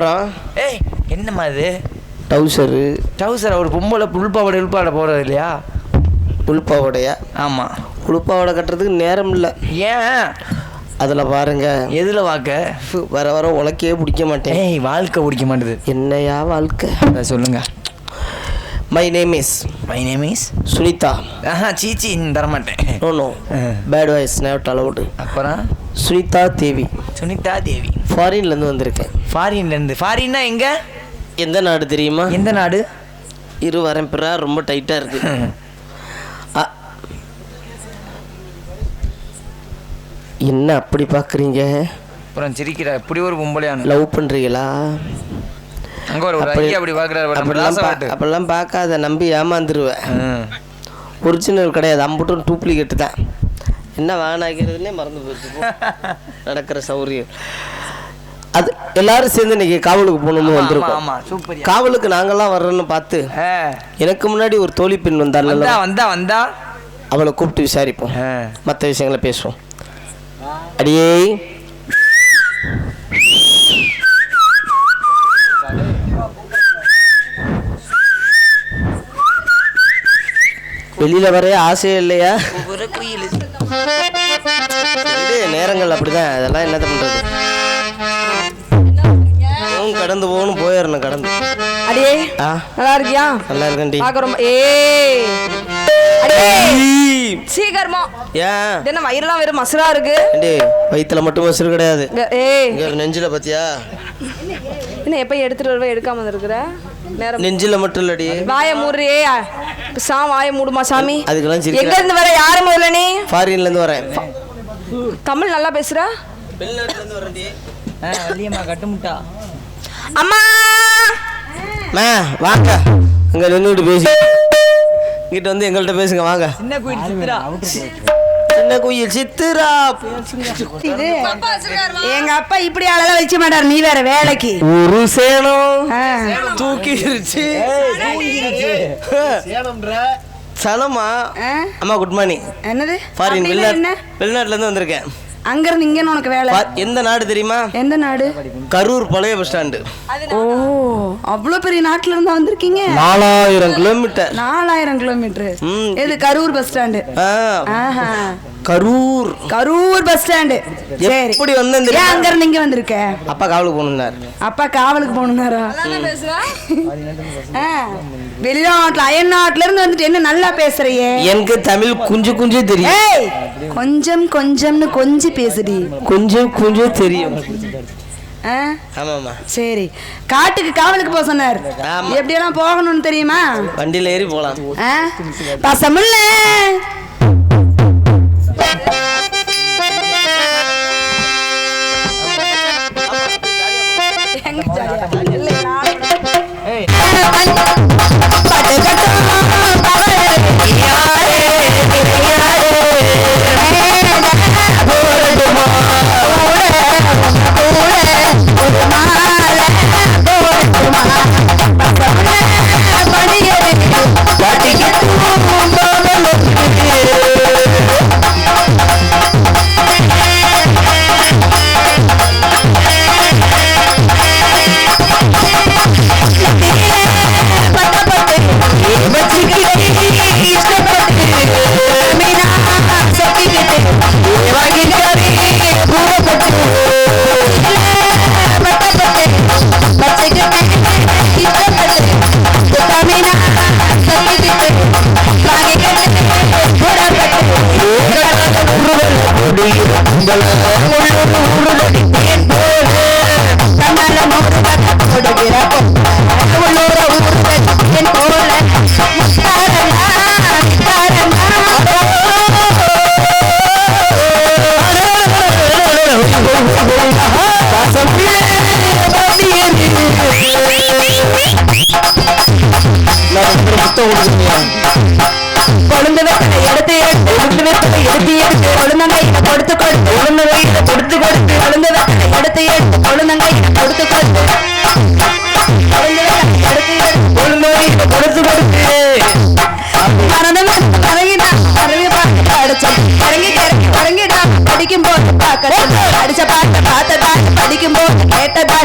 அப்புறம் ஏய் என்னம்மா இது? டவுசர் ஒரு பொம்பளை உள்பாவடை போடுறது இல்லையா? உள்பாவடையா? ஆமாம். உள்பாவடை கட்டுறதுக்கு நேரம் இல்லை. ஏன்? அதில் பாருங்க. எதில் வாக்க வர வர உலக்கையே பிடிக்க மாட்டேன். ஏய் வாழ்க்கை பிடிக்க மாட்டேது. என்னையா வாழ்க்கை? அதை சொல்லுங்க. My name is Sunitha. சீச்சி தரமாட்டேன். No bad voice not allowed. அப்புறம் சுனிதா தேவி. ஃபாரின்லேருந்து வந்திருக்கேன். ஃபாரின்னா எங்கே? எந்த நாடு தெரியுமா? எந்த நாடு? வரேன் பிறா ரொம்ப டைட்டாக இருக்கு. என்ன அப்படி பார்க்குறீங்க? அப்புறம் சிரிக்கிற இப்படி ஒரு பொம்பளையான லவ் பண்ணுறீங்களா? அங்கே ஒரு அப்படி பார்க்குறாரு. அப்படிலாம் பார்க்காத, நம்பி ஏமாந்துருவேன். ஒரிஜினல் கிடையாது, அம்புட்டும் டூப்ளிகேட்டு தான். என்ன வேணாக்கிறதுனே மறந்து போச்சு நடக்கிற சௌரியம். அது எல்லாரும் சேர்ந்து இன்னைக்கு காவலுக்கு போகணும்னு வந்திருக்கோம். காவலுக்கு நாங்கள்லாம் வர்றோன்னு பார்த்து எனக்கு முன்னாடி ஒரு தோழி பெண் வந்தா அவளை கூப்பிட்டு விசாரிப்போம், மற்ற விஷயங்களை பேசுவோம். அடியே வெளியில வர ஆசையே இல்லையா? நேரங்கள் அப்படிதான், அதெல்லாம் என்னத்த பண்றது. கடந்து போகணும், போயிடணும் கடந்து. அடியே நல்லா இருக்கியா? நல்லா இருக்கேன்டி. சீக்கிரமா. ஏன் என்ன வயிறுலாம் வெறும் மசுரா இருக்கு? வயிற்றுல மட்டும் மசுறு கிடையாது, நெஞ்சில பத்தியா? என்ன எப்ப எடுத்துட்டு வருவ எடுக்காம இருக்கிற? நெஞ்சில மட்டும் இல்லடி. வாய மூடுறியே வாய மூடுமா சாமி. அதுக்கெல்லாம் எங்க இருந்து வர? யாரு முதல்ல நீ? ஃபாரின்ல இருந்து வரேன். தமிழ் நல்லா பேசுற? வெளிநாட்டுல இருந்து வரேன்டி. வள்ளியம்மா கட்டுமுட்டா. அம்மா வாங்க, இங்க நின்றுட்டு பேசி இங்கிட்ட வந்து எங்கள்கிட்ட பேசுங்க. வாங்க. சின்ன குயில் சித்திரா. எங்க அப்பா இப்படி அழகா வச்சு மாட்டார், நீ வேற வேலைக்கு. ஒரு சேனம் தூக்கிருச்சு. சனமா? அம்மா குட் மார்னிங். என்னது? ஃபாரின் வெளிநாட்டுல இருந்து வந்திருக்கேன். அங்க இருந்து இங்க உனக்கு வேலை? எந்த நாடு தெரியுமா? எந்த நாடு? கரூர் பழைய பஸ் ஸ்டாண்டு. ஓ, அவ்வளவு பெரிய நாட்டுல இருந்தா வந்திருக்கீங்க? 4000 கிலோமீட்டர். 4000 கிலோமீட்டர். எது? Karur bus stand. Karur bus stand. எப்படி வந்தேன்? அங்க இருந்து இங்க வந்திருக்க? அப்பா காவலுக்கு போகணும்னாரு. அப்பா காவலுக்கு போகணும்னாரா? வெளிநாட்டுல அயல்நாட்டுல இருந்து வந்துட்டு என்ன நல்லா பேசுறியே? எனக்கு தமிழ் கொஞ்சம் தெரியும். கொஞ்சம் கொஞ்சம்னு கொஞ்சி பேசுடி. கொஞ்சம் தெரியும். சரி, காட்டுக்கு காவலுக்கு போக சொன்னார். எப்படியெல்லாம் போகணும்னு தெரியுமா? வண்டியில ஏறி போலாம். பசமுல்ல படிக்கும் போது படிச்ச பாட்ட பார்த்ததா படிக்கும் போது கேட்டதா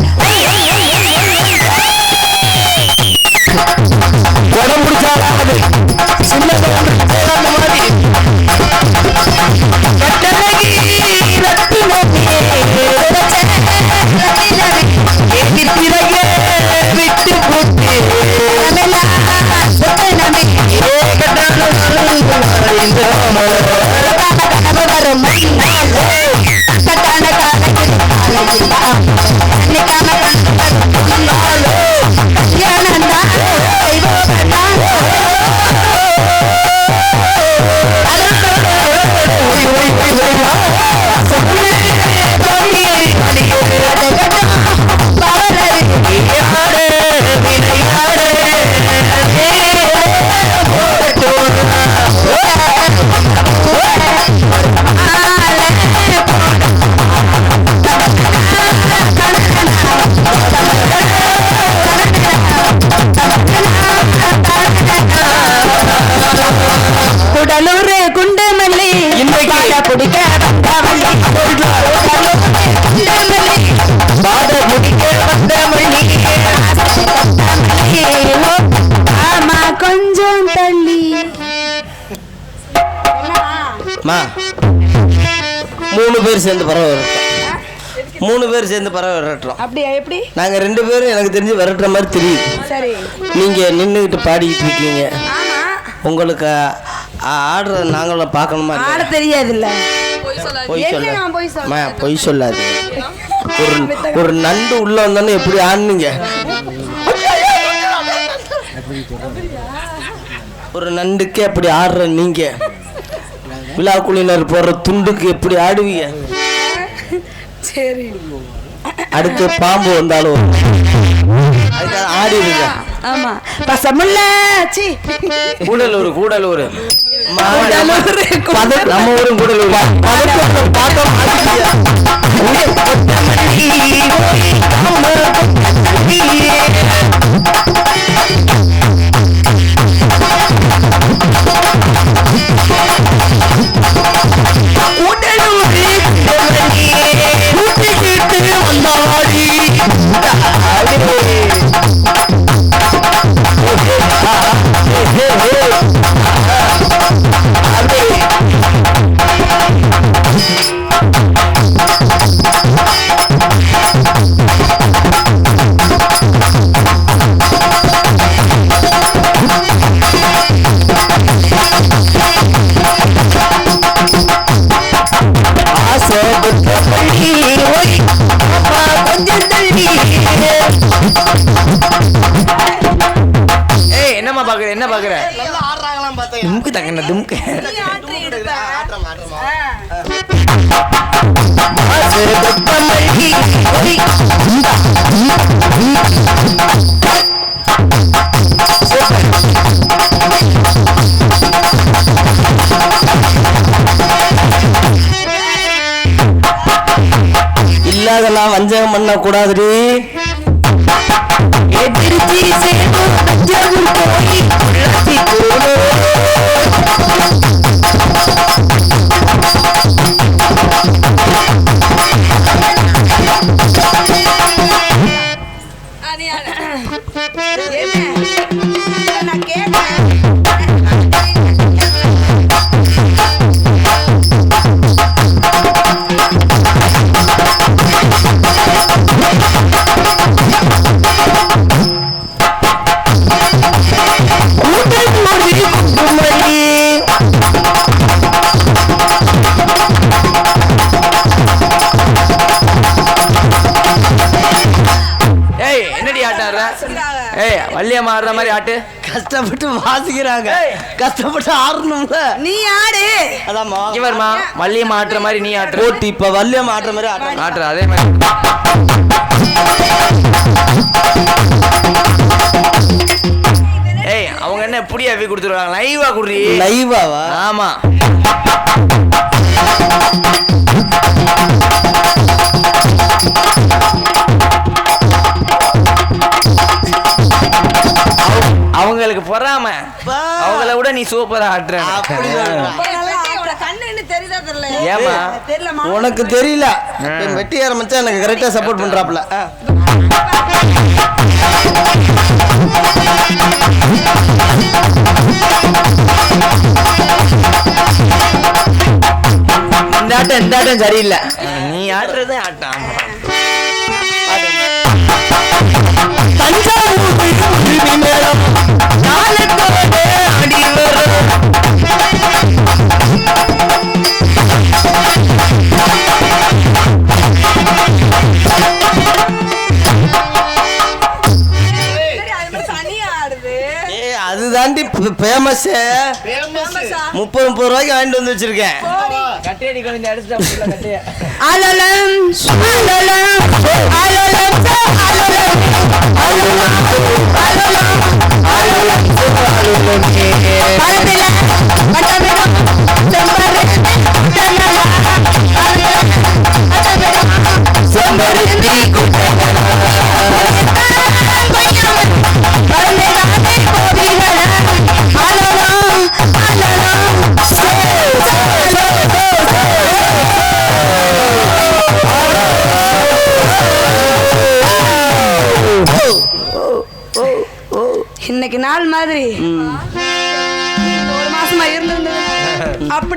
மா 3 பேர் சேர்ந்து பறவை விரட்டுறோம் 3 பேர் சேர்ந்து பறவை விரட்டுறோம். அப்படியா? எப்படி? நாங்கள் 2 பேரும் எனக்கு தெரிஞ்சு விரட்டுற மாதிரி தெரியுது. சரி. நீங்கள் நின்றுக்கிட்டு பாடிக்கிட்டு இருக்கீங்க. ஆமா. உங்களுக்கு ஆடுறத நாங்களும் பார்க்கணுமா? ஆட தெரியாதுல்ல. பொய் சொல்ல பொய் சொல்லாது. ஒரு நண்டு உள்ள வந்தோன்னு எப்படி ஆடுனீங்க? ஒரு நண்டுக்கு எப்படி ஆடுற நீங்க? விழா குழுவினர் போடுற துண்டுக்கு எப்படி ஆடுவீங்க? சரி. அடுத்து பாம்பு வந்தாலும் அதுக்காக ஆடிடுங்க. ஆமா. பசமுல்ல சி கூடலூர் நம்ம ஊரும் கூடலூர் பார்த்தோம். என்ன பாக்குற? தும்க்கு தக்கன தும்க்கு. இல்லாதெல்லாம் வஞ்சகம் பண்ண கூடாதுடி. வள்ளியம்மா ஆடுற மாதிரி ஆட்டு. கஷ்டப்பட்டு வாசிக்கிறாங்க, கஷ்டப்பட்டு ஆடணும்ல. நீ ஆடு. அதாம்மா இவர்மா வள்ளியம்மா ஆடுற மாதிரி நீ ஆட்டு. போட்டி இப்ப வள்ளியம்மா ஆடுற மாதிரி ஆட்டுற அதே மாதிரி. ஏய் அவங்க என்ன புடியா வி கொடுத்துருவாங்க? லைவா குடுறி. லைவாவா? ஆமா. அவங்களுக்கு பொறாம, அவங்கள விட நீ சூப்பரா ஆடுற. ஏமா உனக்கு தெரியல? வெட்டி ஆரம்பிச்சா எனக்கு கரெக்டா சப்போர்ட் பண்றாப்ல. இந்த ஆட்டம் சரியில்லை. நீ ஆடுறது ஆட்டம். அதுதாண்டி ஃபேமஸ். 30 ரூபாய்க்கு வாங்கிட்டு வந்து வச்சிருக்கேன். கட்டையடி கொஞ்சம் அடிச்சுட்டா கட்டைய. இன்னைக்கு நாள் மாதிரி